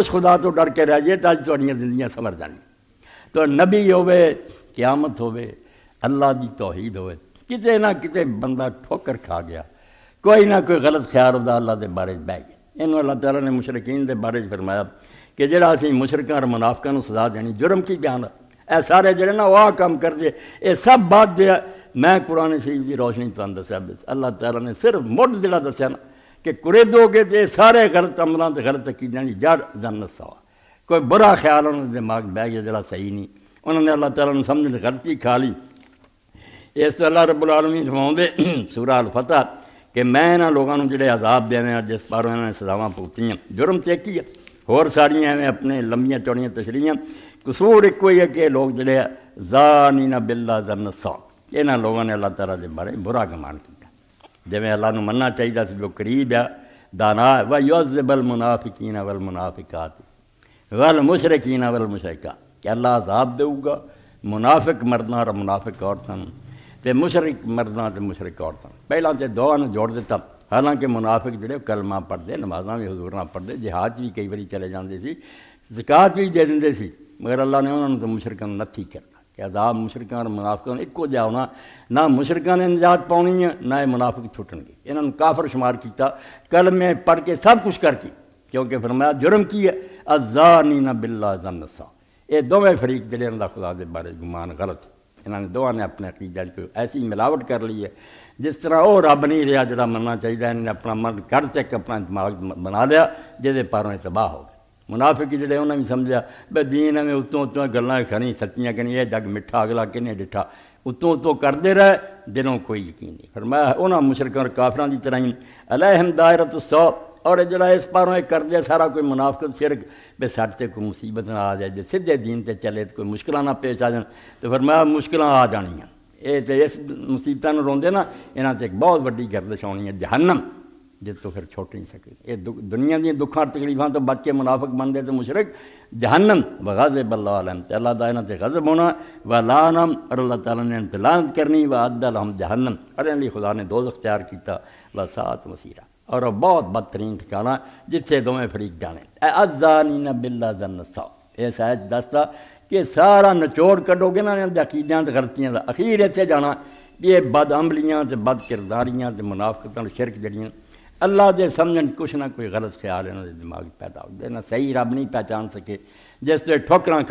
اس خدا تو ڈر کے رہ جائے تو اج تہاڈیاں زندگیاں سنور جان۔ تو نبی ہوے، قیامت ہوے، اللہ دی توحید ہوے، کتے نہ کتے بندہ ٹھوکر کھا گیا، کوئی نہ کوئی غلط خیال ہوتا اللہ دے بارے بہ گیا۔ انہوں اللہ تعالیٰ نے مشرکین دے بارے فرمایا کہ جڑا اسی مشرکاں اور منافقاں نوں سزا دینی، جرم کی بیان اے سارے جڑے نا وہ کام کر دے، اے سب بات دے میں قرآن شریف دی روشنی تان دسیا۔ اللہ تعالیٰ نے صرف مڈ جڑا دسیا نا کہ کرے دو گے تے سارے غلط عملاں تے غلط عقیدیاں دی جڑ جنت سوا، کوئی برا خیال انہوں نے دماغ بہ گیا جڑا صحیح نہیں، انہوں نے اللہ تعالیٰ نے سمجھ غلطی کھا لی۔ اس تو اللہ رب العالمین فرماؤندے سورہ الفتح کہ میں انہاں لوگاں نوں جڑے عذاب دینے ہیں جس پاروں انہاں نے سزاواں بھگتیاں، جرم تے کی ہے، ہور ساریاں ایویں اپنے لمبیاں چوڑیاں تشریحاں، قصور ایک کوئی ہے کہ لوگ جڑے ظانین باللہ ظن السوء، انہاں لوگوں نے اللہ تعالیٰ دے بارے برا گمان کیا، جویں اللہ نوں مننا چاہیے سی جو قریب ہے دانا ہے، وَيُعَذِّبَ الْمُنَافِقِينَ وَالْمُنَافِقَاتِ وَالْمُشْرِكِينَ وَالْمُشْرِكَاتِ کہ اللہ عذاب دے گا منافق مرداں اور منافق عورتاں تے مشرک مرداں تے مشرک عورتاں۔ پہلاں تے دعا نوں جوڑ دیتا، حالانکہ منافق جڑے کلمہ پڑھتے، نمازاں بھی حضور نہ پڑھتے، جہاد بھی کئی باری چلے جاندے سی، زکوٰۃ بھی دے دیندے سی، مگر اللہ نے انہوں نے تو مشرکاں نوں نتھی کرنا کہ عذاب مشرکاں اور منافقاں نوں اکو جا ہونا، نہ مشرکاں نے نجات پاؤنی ہے نہ منافق چھٹن گے، انہوں نے کافر شمار کیتا، کلمے پڑھ کے سب کچھ کر کے، کیونکہ فرمایا جرم کی ہے الظانین باللہ ظن السوء۔ یہ دونوں فریق جڑے اللہ خدا دے بارے گمان غلط ہے، انہوں نے دونوں نے اپنے عقیدے کو ایسی ملاوٹ کر لی ہے جس طرح وہ رب نہیں رہا جڑا مننا چاہیے، انہوں نے اپنا من گھر تک اپنا دماغ بنا لیا جہدے پاروں تباہ ہو گئے۔ منافق جڑے انہوں نے بھی سمجھا بے دین میں اتوں اتوں گلاں کھڑی سچیاں کہ نہیں، یہ جگ مٹھا اگلا کنے ڈٹھا، اتوں اتوں کرتے رہے دلوں کوئی یقین نہیں۔ فرمایا انہاں مشرکاں اور کافراں دی طرح ہی علیہم دائرۃ السوء، اور جڑا اس پاروں کر دے سارا کوئی منافقت شرک بے سٹ تے کوئی مصیبت نہ آ جائے، جے سیدھے دین تے چلے تو کوئی مشکلاں نہ پیش آ جان، تو فرمایا مشکلاں آ جانیاں، یہ تے اس مصیبتاں نوں روندے نا، انہاں تے ایک بہت وڈی گردش آنی ہے جہنم، جس تو پھر چھوٹ نہیں سکے۔ یہ دنیا دی دکھاں تکلیفاں تو بچ کے منافق بن دے تو مشرک جہنم، وغضب اللہ علیہم، تے اللہ دا انہاں تے غضب ہونا، ولعنہم، اور اللہ تعالیٰ نے انہیں لعنت کرنی، وأعد لہم جہنم، اور انہاں لئی خدا نے دوزخ اختیار کیتا، وساءت مصیرا، اور بہت بدترین ٹھکانہ جتھے دونوں فریق جانے۔ الظانین باللہ ظن السوء، اس آیت دستا کہ سارا نچوڑ کڈو گے نا عقیدیاں تے غلطیاں دا، اخیر اتنے جانا یہ بد عملیاں تے بد کرداریاں تے منافقتاں تے شرک جڑیاں اللہ دے سمجھن کچھ نہ کوئی غلط خیال انہاں دے دماغ پیدا ہو گئے، نہ صحیح رب نہیں پہچان سکے، جس تے ٹھوکراں